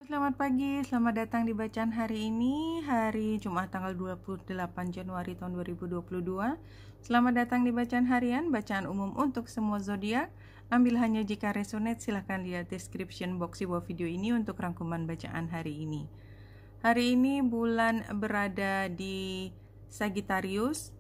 Selamat pagi, selamat datang di bacaan hari ini, hari Jumat tanggal 28 Januari tahun 2022. Selamat datang di bacaan harian, bacaan umum untuk semua zodiak. Ambil hanya jika resonate, silahkan lihat description box di bawah video ini untuk rangkuman bacaan hari ini. Hari ini bulan berada di Sagittarius,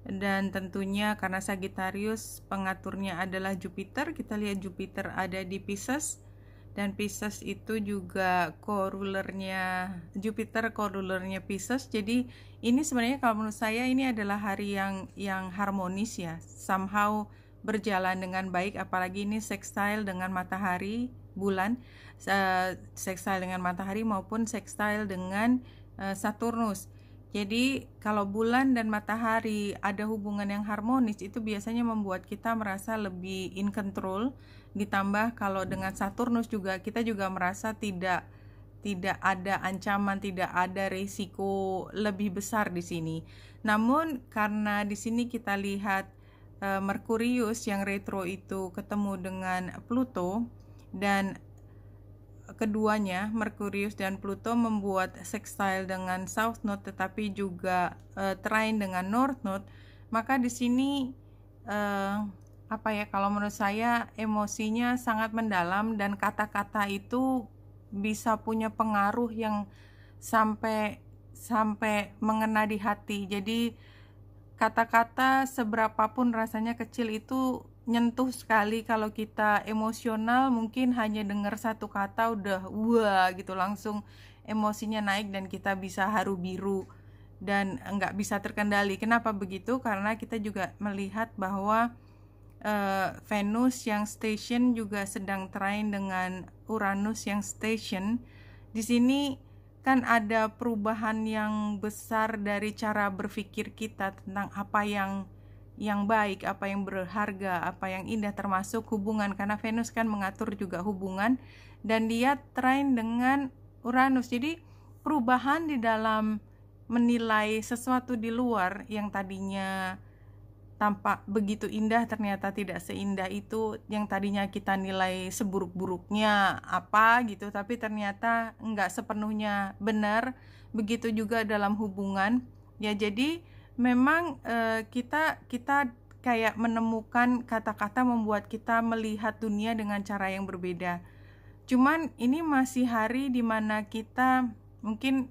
dan tentunya karena Sagittarius pengaturnya adalah Jupiter, kita lihat Jupiter ada di Pisces. Dan Pisces itu juga co-rulernya Jupiter, co-rulernya Pisces. Jadi ini sebenarnya kalau menurut saya ini adalah hari yang harmonis ya, somehow berjalan dengan baik, apalagi ini sextile dengan matahari, bulan, sextile dengan matahari maupun sextile dengan Saturnus. Jadi kalau bulan dan matahari ada hubungan yang harmonis, itu biasanya membuat kita merasa lebih in control. Ditambah kalau dengan Saturnus juga kita juga merasa tidak ada ancaman, tidak ada risiko lebih besar di sini. Namun karena di sini kita lihat Merkurius yang retro itu ketemu dengan Pluto, dan keduanya Merkurius dan Pluto membuat sextile dengan South Node, tetapi juga trine dengan North Node. Maka di sini kalau menurut saya emosinya sangat mendalam, dan kata-kata itu bisa punya pengaruh yang sampai mengena di hati. Jadi kata-kata seberapapun rasanya kecil itu nyentuh sekali. Kalau kita emosional mungkin hanya dengar satu kata udah wah gitu, langsung emosinya naik dan kita bisa haru biru dan nggak bisa terkendali. Kenapa begitu? Karena kita juga melihat bahwa Venus yang station juga sedang trine dengan Uranus yang station. Di sini kan ada perubahan yang besar dari cara berpikir kita tentang apa yang baik, apa yang berharga, apa yang indah, termasuk hubungan, karena Venus kan mengatur juga hubungan dan dia trine dengan Uranus. Jadi perubahan di dalam menilai sesuatu di luar yang tadinya tampak begitu indah ternyata tidak seindah itu, yang tadinya kita nilai seburuk-buruknya apa gitu, tapi ternyata enggak sepenuhnya benar. Begitu juga dalam hubungan ya. Jadi memang kita kayak menemukan kata-kata membuat kita melihat dunia dengan cara yang berbeda. Cuman ini masih hari dimana kita mungkin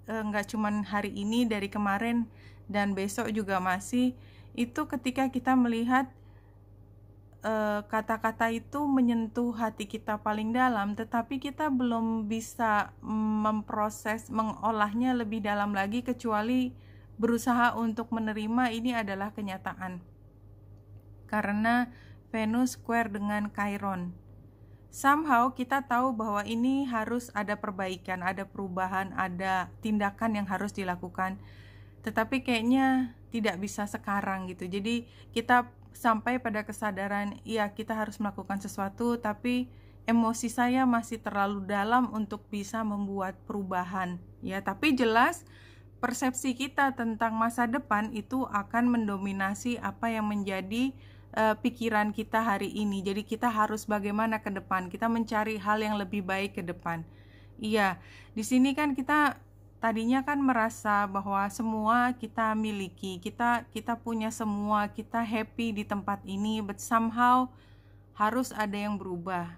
nggak cuman hari ini, dari kemarin dan besok juga masih, itu ketika kita melihat kata-kata itu menyentuh hati kita paling dalam, tetapi kita belum bisa memproses, mengolahnya lebih dalam lagi, kecuali berusaha untuk menerima ini adalah kenyataan. Karena Venus square dengan Chiron, somehow kita tahu bahwa ini harus ada perbaikan, ada perubahan, ada tindakan yang harus dilakukan, tetapi kayaknya tidak bisa sekarang gitu. Jadi kita sampai pada kesadaran, iya kita harus melakukan sesuatu, tapi emosi saya masih terlalu dalam untuk bisa membuat perubahan ya. Tapi jelas persepsi kita tentang masa depan itu akan mendominasi apa yang menjadi pikiran kita hari ini. Jadi kita harus bagaimana ke depan, kita mencari hal yang lebih baik ke depan. Iya, di sini kan kita tadinya kan merasa bahwa semua kita miliki, kita punya semua, kita happy di tempat ini, but somehow harus ada yang berubah.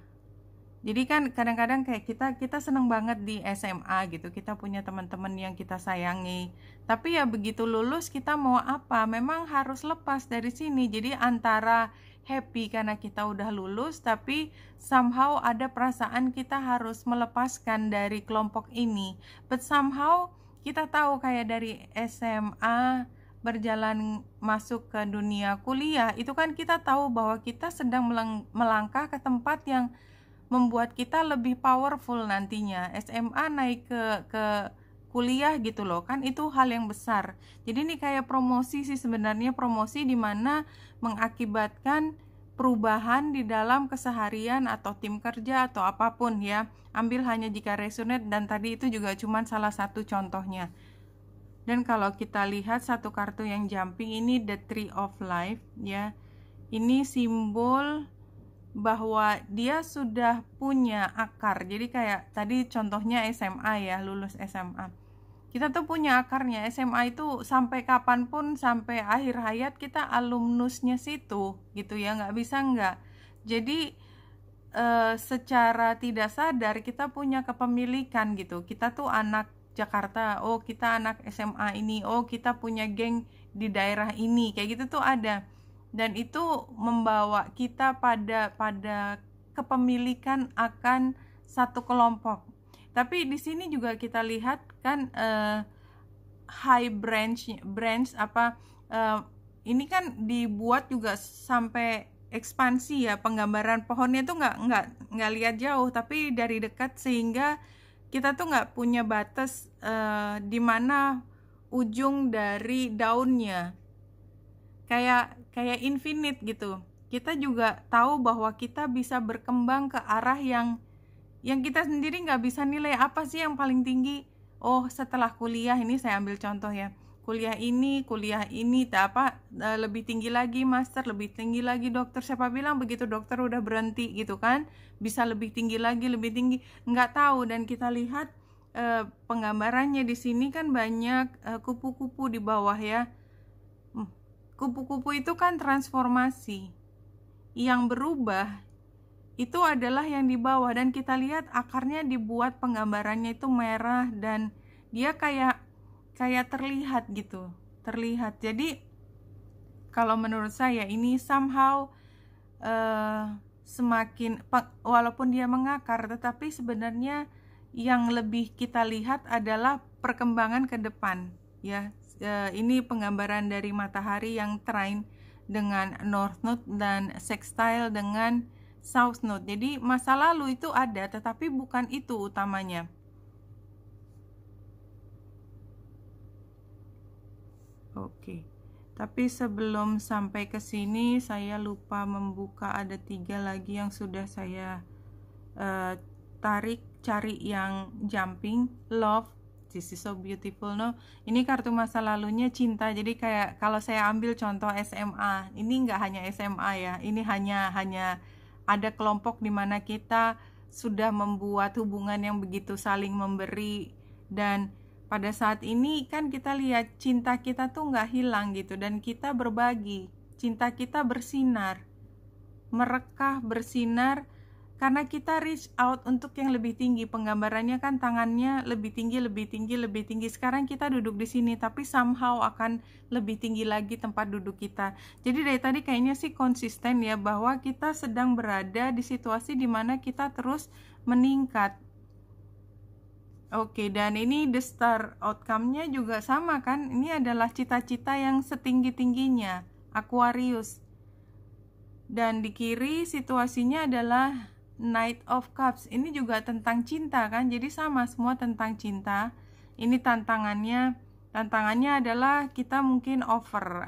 Jadi kan kadang-kadang kayak kita seneng banget di SMA gitu, kita punya teman-teman yang kita sayangi, tapi ya begitu lulus kita mau apa, memang harus lepas dari sini. Jadi antara happy karena kita udah lulus, tapi somehow ada perasaan kita harus melepaskan dari kelompok ini. But somehow kita tahu kayak dari SMA berjalan masuk ke dunia kuliah, itu kan kita tahu bahwa kita sedang melangkah ke tempat yang membuat kita lebih powerful nantinya. SMA naik ke kuliah gitu loh, kan itu hal yang besar. Jadi ini kayak promosi sih sebenarnya, promosi dimana mengakibatkan perubahan di dalam keseharian atau tim kerja atau apapun ya. Ambil hanya jika resonate, dan tadi itu juga cuma salah satu contohnya. Dan kalau kita lihat satu kartu yang jumping ini, the Tree of Life ya. Ini simbol bahwa dia sudah punya akar. Jadi kayak tadi contohnya SMA ya, lulus SMA. Kita tuh punya akarnya. SMA itu sampai kapanpun, sampai akhir hayat kita alumnusnya situ gitu ya, nggak bisa nggak. Jadi secara tidak sadar kita punya kepemilikan gitu. Kita tuh anak Jakarta, oh kita anak SMA ini, oh kita punya geng di daerah ini, kayak gitu tuh ada. Dan itu membawa kita pada kepemilikan akan satu kelompok. Tapi di sini juga kita lihat kan high branch apa ini kan dibuat juga sampai ekspansi ya, penggambaran pohonnya tuh nggak lihat jauh tapi dari dekat, sehingga kita tuh nggak punya batas di mana ujung dari daunnya, kayak infinite gitu. Kita juga tahu bahwa kita bisa berkembang ke arah yang kita sendiri nggak bisa nilai apa sih yang paling tinggi. Oh, setelah kuliah ini, saya ambil contoh ya, kuliah ini lebih tinggi lagi master, lebih tinggi lagi dokter. Siapa bilang begitu dokter udah berhenti gitu kan, bisa lebih tinggi lagi, lebih tinggi, nggak tahu. Dan kita lihat penggambarannya di sini kan banyak kupu-kupu di bawah ya. Kupu-kupu itu kan transformasi, yang berubah itu adalah yang di bawah. Dan kita lihat akarnya dibuat penggambarannya itu merah dan dia kayak terlihat gitu, terlihat. Jadi kalau menurut saya ini somehow semakin, walaupun dia mengakar, tetapi sebenarnya yang lebih kita lihat adalah perkembangan ke depan ya. Ini penggambaran dari matahari yang trine dengan north node dan sextile dengan south node. Jadi masa lalu itu ada, tetapi bukan itu utamanya. Oke. Tapi sebelum sampai ke sini saya lupa membuka, ada 3 lagi yang sudah saya cari yang jumping. Love, this is so beautiful, no? Ini kartu masa lalunya cinta. Jadi kayak kalau saya ambil contoh SMA, ini nggak hanya SMA ya, ini hanya ada kelompok di mana kita sudah membuat hubungan yang begitu saling memberi. Dan pada saat ini kan kita lihat cinta kita tuh nggak hilang gitu, dan kita berbagi. Cinta kita bersinar, merekah, bersinar, karena kita reach out untuk yang lebih tinggi. Penggambarannya kan tangannya lebih tinggi, lebih tinggi, lebih tinggi. Sekarang kita duduk di sini, tapi somehow akan lebih tinggi lagi tempat duduk kita. Jadi dari tadi kayaknya sih konsisten ya, bahwa kita sedang berada di situasi di mana kita terus meningkat. Oke, dan ini the star outcome-nya juga sama kan? Ini adalah cita-cita yang setinggi-tingginya, Aquarius. Dan di kiri situasinya adalah Knight of Cups. Ini juga tentang cinta kan? Jadi sama, semua tentang cinta. Ini tantangannya adalah kita mungkin over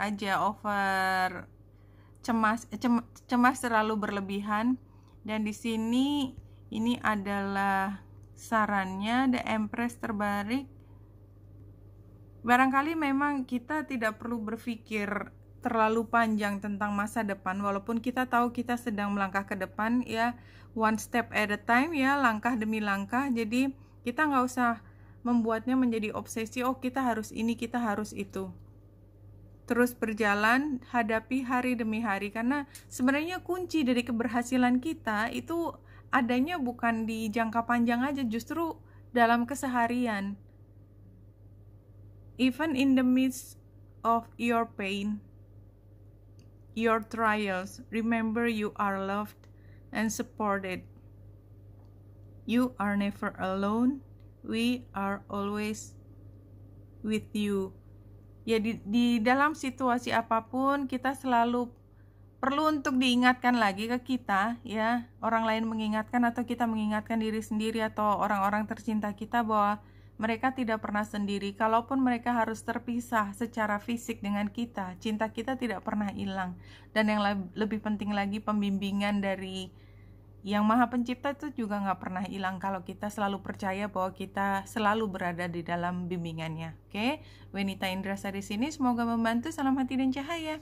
cemas terlalu berlebihan. Dan di sini ini adalah sarannya, The Empress terbalik. Barangkali memang kita tidak perlu berpikir terlalu panjang tentang masa depan, walaupun kita tahu kita sedang melangkah ke depan ya, one step at a time ya, langkah demi langkah. Jadi kita nggak usah membuatnya menjadi obsesi, oh kita harus ini, kita harus itu. Terus berjalan, hadapi hari demi hari, karena sebenarnya kunci dari keberhasilan kita itu adanya bukan di jangka panjang aja, justru dalam keseharian. Even in the midst of your pain, your trials, remember you are loved and supported. You are never alone. We are always with you. Ya, di dalam situasi apapun kita selalu perlu untuk diingatkan lagi ke kita ya, orang lain mengingatkan atau kita mengingatkan diri sendiri atau orang-orang tercinta kita bahwa mereka tidak pernah sendiri. Kalaupun mereka harus terpisah secara fisik dengan kita, cinta kita tidak pernah hilang. Dan yang lebih penting lagi, pembimbingan dari Yang Maha Pencipta itu juga nggak pernah hilang kalau kita selalu percaya bahwa kita selalu berada di dalam bimbingannya. Oke, Wenita Indrasari sini, semoga membantu. Salam hati dan cahaya.